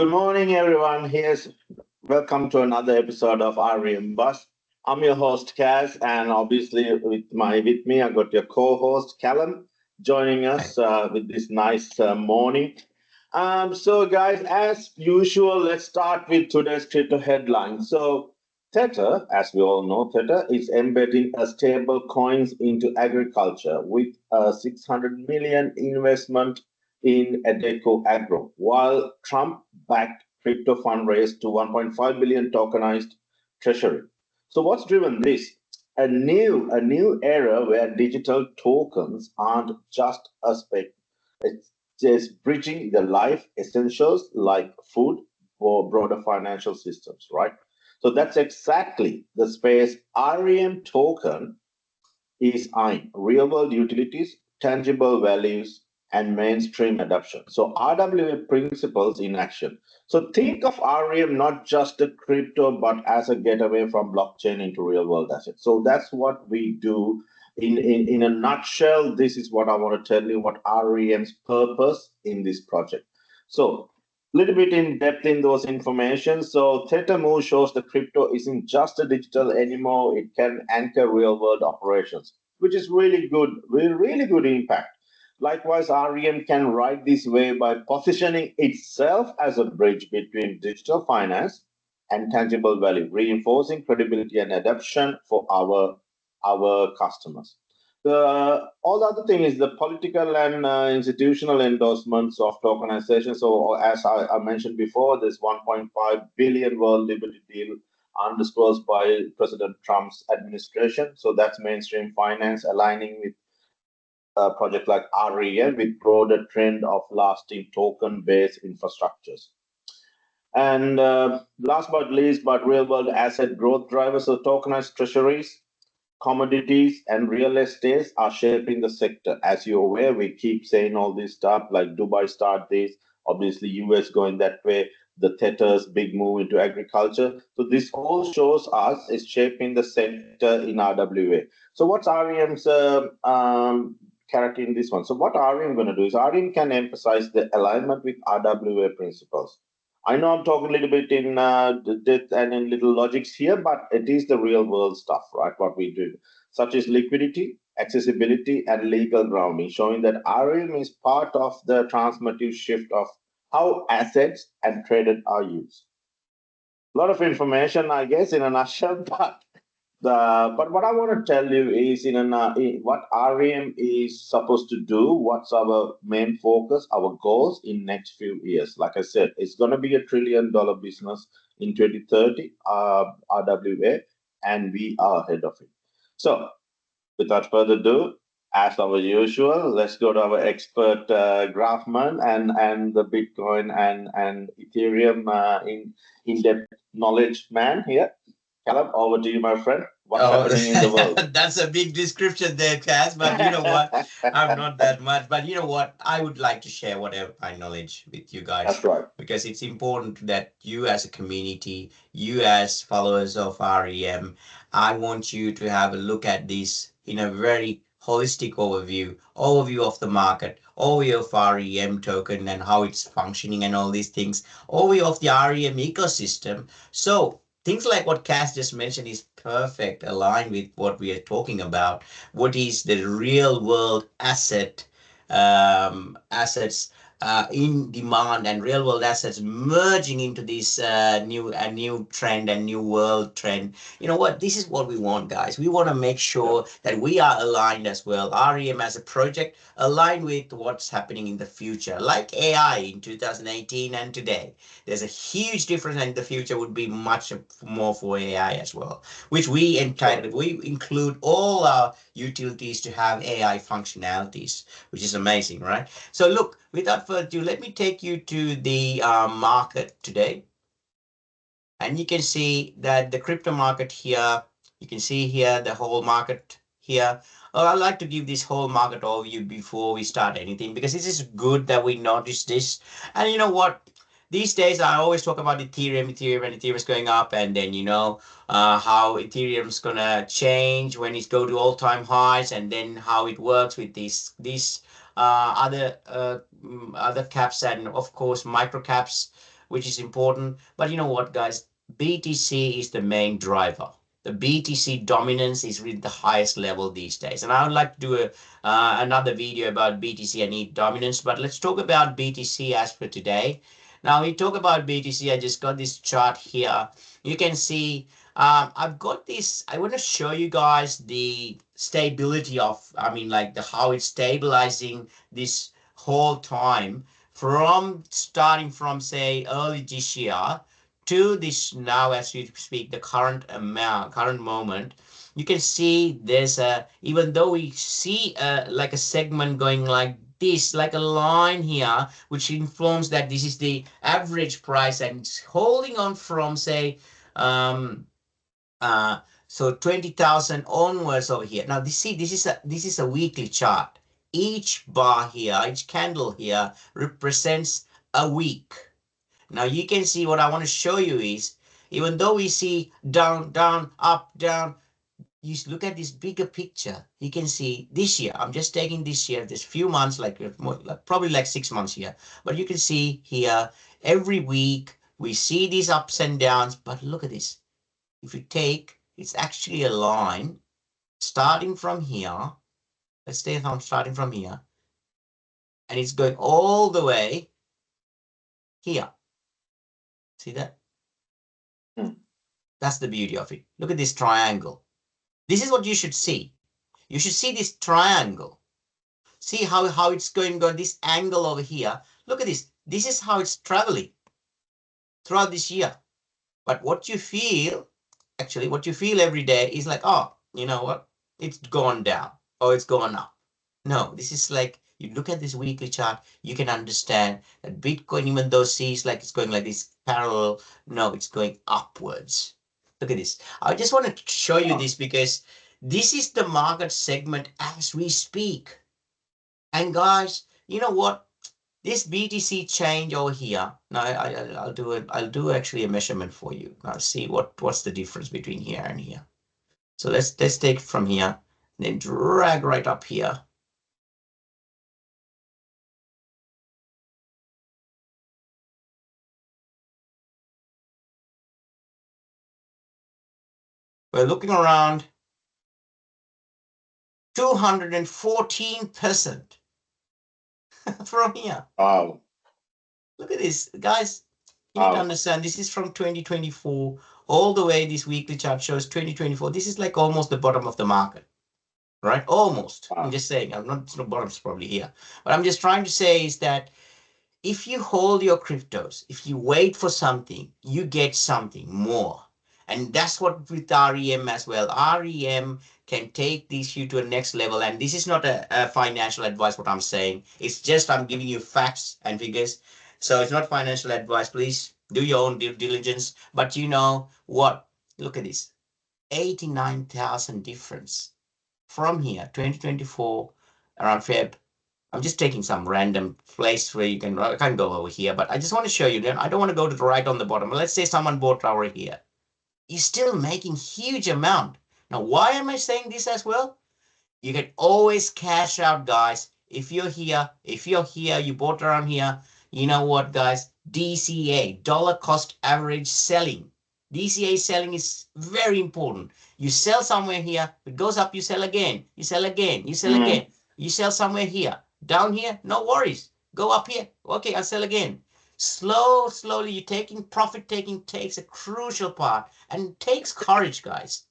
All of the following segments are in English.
Good morning, everyone. Welcome to another episode of Ari and Bus. I'm your host, Kaaz, and obviously with me, I got your co-host, Callum, joining us with this nice morning. So, guys, as usual, let's start with today's crypto headline. So, Tether, as we all know, Tether is embedding a stable coins into agriculture with a 600 million investment in Adeco Agro, while Trump-backed crypto fund raised to 1.5 billion tokenized treasury. So what's driven this? A new era where digital tokens aren't just a spec. It's just bridging the life essentials like food for broader financial systems, right? So that's exactly the space REM token is eyeing: real world utilities, tangible values, and mainstream adoption. So RWA principles in action. So think of REM not just a crypto, but as a getaway from blockchain into real world assets. So that's what we do. In a nutshell, this is what I want to tell you what REM's purpose in this project. So little bit in depth in those information. So Theta Move shows the crypto isn't just a digital anymore. It can anchor real world operations, which is really good, really good impact. Likewise, REM can ride this wave by positioning itself as a bridge between digital finance and tangible value, reinforcing credibility and adoption for our customers. The all the other thing is the political and institutional endorsements of tokenization. So as I mentioned before, this 1.5 billion world liberty deal undisclosed by President Trump's administration. So that's mainstream finance aligning with a project like REM with broader trend of lasting token-based infrastructures. And last but least, but real world asset growth drivers, so tokenized treasuries, commodities, and real estate are shaping the sector. As you're aware, we keep saying all this stuff like Dubai start this, obviously US going that way, the Tether's big move into agriculture. So this all shows us is shaping the sector in RWA. So what's REM's character in this one? So what REM going to do is REM can emphasize the alignment with RWA principles. I know I'm talking a little bit in depth and in little logics here, but it is the real world stuff, right? What we do, such as liquidity, accessibility, and legal grounding, showing that REM is part of the transformative shift of how assets and traded are used. A lot of information, I guess, in a nutshell, but what I want to tell you is what REM is supposed to do, what's our main focus, our goals in next few years. Like I said, it's going to be $1 trillion business in 2030, RWA, and we are ahead of it. So without further ado, as our usual, let's go to our expert Graphman and the Bitcoin and Ethereum in-depth knowledge man here. Callum, over to you, my friend. What's happening in the world? That's a big description there, Kaz. But you know what? I'm not that much. But you know what? I would like to share whatever my knowledge with you guys. That's right. Because it's important that you as a community, you as followers of REM, I want you to have a look at this in a very holistic overview of the market, overview of REM token and how it's functioning and all these things, overview of the REM ecosystem. So things like what Cass just mentioned is perfect, aligned with what we are talking about. What is the real world assets in demand and real world assets merging into this new trend and new world trend. You know what? This is what we want, guys. We want to make sure that we are aligned as well. REM as a project aligned with what's happening in the future, like AI in 2018 and today. There's a huge difference, and the future would be much more for AI as well, which we include all our utilities to have AI functionalities, which is amazing, right? So look, without further ado, let me take you to the market today. And you can see that the crypto market here, you can see here the whole market here. I'd like to give this whole market overview before we start anything, because this is good that we notice this. And you know what? These days, I always talk about Ethereum, and Ethereum is going up, and then how Ethereum's gonna change when it go to all-time highs, and then how it works with these other caps and of course micro caps which is important. But you know what, guys? BTC is the main driver. The BTC dominance is really the highest level these days. And I would like to do another video about BTC and ETH dominance, but let's talk about BTC as for today. Now, we talk about BTC. I just got this chart here. You can see I've got this. I want to show you guys the stability of, I mean, like how it's stabilizing this whole time from starting from, say, early this year to this now, as we speak, the current moment. You can see there's a, even though we see like a segment going like this, like a line here, which informs that this is the average price and it's holding on from, say, so 20,000 onwards over here. Now, see, this is a weekly chart. Each bar here, each candle here represents a week. Now, you can see what I want to show you is, even though we see down, down, up, down, you look at this bigger picture. You can see this year, I'm just taking this year, this few months, like probably like 6 months here. But you can see here, every week, we see these ups and downs. But look at this. If you take, it's actually a line starting from here. Let's say I'm starting from here. And it's going all the way here. See that? That's the beauty of it. Look at this triangle. This is what you should see. You should see this triangle. See how it's going to go, this angle over here. Look at this. This is how it's traveling throughout this year. But what you feel, actually, what you feel every day is like, oh, you know what? It's gone down or it's gone up. No, this is like, you look at this weekly chart, you can understand that Bitcoin, even though sees like it's going like this parallel, no, it's going upwards. Look at this. I just want to show you this because this is the market segment as we speak. And guys, you know what? This BTC change over here. Now I'll do it. I'll do actually a measurement for you. Now see what's the difference between here and here. So let's take it from here, then drag right up here. We're looking around 214% from here. Wow. Look at this, guys. You need to understand, this is from 2024 all the way. This weekly chart shows 2024. This is like almost the bottom of the market, right? Almost. I'm just saying, I'm not, the bottom's probably here. But I'm just trying to say is that if you hold your cryptos, if you wait for something, you get something more. And that's what with REM as well. REM can take this you to a next level. And this is not a financial advice, what I'm saying. It's just I'm giving you facts and figures. So it's not financial advice. Please do your own due diligence. But you know what? Look at this. 89,000 difference from here, 2024, around Feb. I'm just taking some random place where you can, I can't go over here, but I just want to show you. Then I don't want to go to the right on the bottom. Let's say someone bought over here. You're still making huge amount. Now, why am I saying this as well? You can always cash out, guys. If you're here, you bought around here, you know what, guys? DCA, dollar cost average selling. DCA selling is very important. You sell somewhere here, it goes up, you sell again, you sell again, you sell again. You sell somewhere here, down here, no worries. Go up here, okay, I'll sell again. Slowly, you're taking profit taking takes a crucial part and takes courage, guys.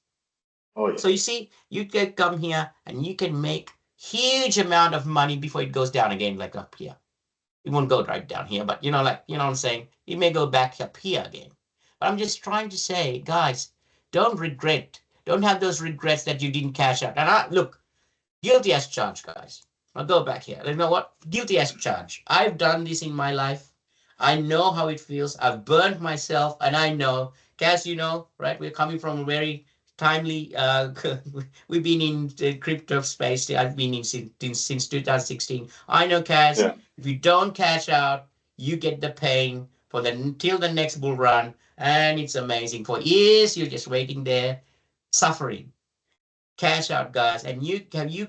Oh, yeah. So you see, you can come here and you can make huge amount of money before it goes down again, like up here. It won't go right down here, but you know, like, you know what I'm saying? It may go back up here again. But I'm just trying to say, guys, don't regret. Don't have those regrets that you didn't cash out. And look, guilty as charged, guys. I'll go back here. You know what? Guilty as charged. I've done this in my life. I know how it feels. I've burned myself, and I know, Kaaz, you know, right? We're coming from a very timely, we've been in the crypto space. I've been in since 2016. I know, Kaaz, if you don't cash out, you get the pain for till the next bull run, and it's amazing. For years, you're just waiting there, suffering. Cash out, guys, and you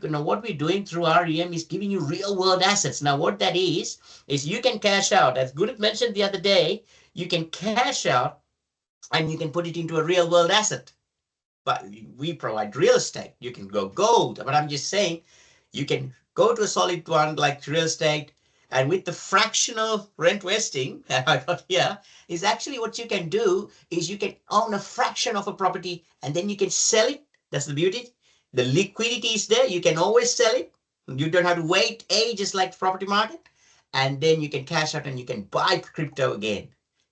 know what we're doing through REM is giving you real world assets. Now, what that is you can cash out. As Gurut mentioned the other day, you can cash out and you can put it into a real world asset. But we provide real estate. You can go gold. But I'm just saying, you can go to a solid one like real estate, and with the fractional rent vesting that I got here, is actually what you can do is you can own a fraction of a property and then you can sell it. That's the beauty. The liquidity is there. You can always sell it. You don't have to wait ages like the property market. And then you can cash out and you can buy crypto again.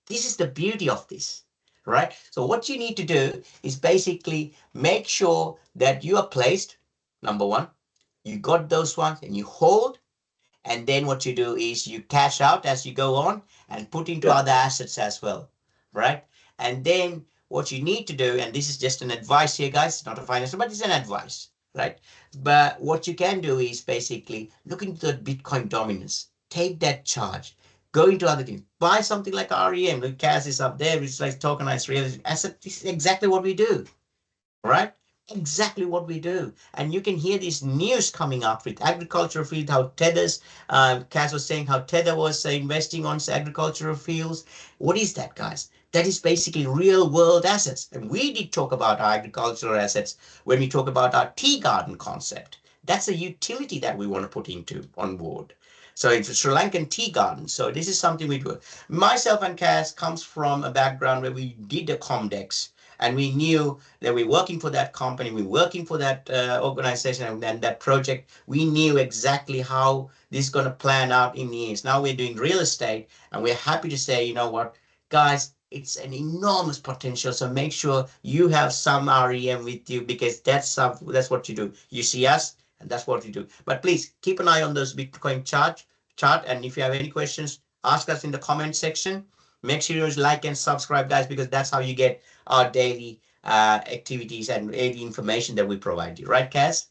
This is the beauty of this, right? So what you need to do is basically make sure that you are placed, number one, you got those ones and you hold, and then what you do is you cash out as you go on and put into other assets as well, right? And then what you need to do, and this is just an advice here, guys, not a financial, but it's an advice, right? But what you can do is basically look into the Bitcoin dominance, take that charge, go into other things, buy something like REM. The Kaaz is up there, it's like tokenized real asset. This is exactly what we do, right? Exactly what we do. And you can hear this news coming up with agricultural field, how Tether's, Kaaz was saying how Tether was investing on agricultural fields. What is that, guys? That is basically real world assets. And we did talk about our agricultural assets when we talk about our tea garden concept. That's a utility that we want to put into on board. So it's a Sri Lankan tea garden. So this is something we do. Myself and Kaaz comes from a background where we did a Comdex, and we knew that we're working for that company, we're working for that organization and that project. We knew exactly how this is going to plan out in the years. Now we're doing real estate, and we're happy to say, you know what, guys, it's an enormous potential. So make sure you have some REM with you, because that's what you do. You see us, and that's what you do. But please keep an eye on those Bitcoin chart. And if you have any questions, ask us in the comment section. Make sure you like and subscribe, guys, because that's how you get our daily activities and daily information that we provide you. Right, Kaaz?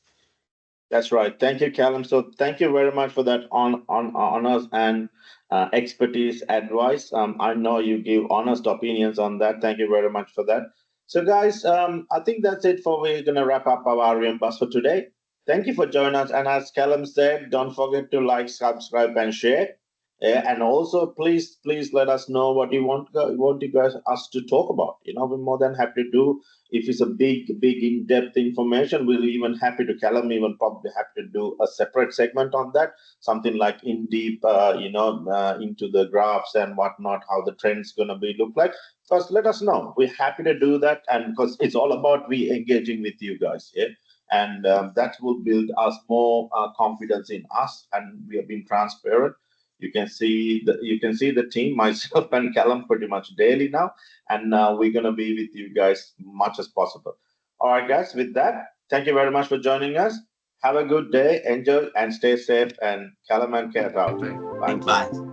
That's right. Thank you, Callum. So thank you very much for that honors and expertise advice. I know you give honest opinions on that. Thank you very much for that. So, guys, I think that's it for we're gonna wrap up our Ari and Bus for today. Thank you for joining us. And as Callum said, don't forget to like, subscribe, and share. And also, please let us know what you want you guys us to talk about. You know, we're more than happy to do. If it's a big in-depth information, we'll even happy to Callum even probably happy to do a separate segment on that, something like in deep, into the graphs and whatnot, how the trend's gonna be look like. First, let us know. We're happy to do that, and because it's all about we engaging with you guys, yeah, and that will build us more confidence in us, and we have been transparent. You can see the team, myself and Callum, pretty much daily now, and we're gonna be with you guys much as possible. All right, guys. With that, thank you very much for joining us. Have a good day, enjoy, and stay safe. And Callum and Kaaz out. Bye. Bye.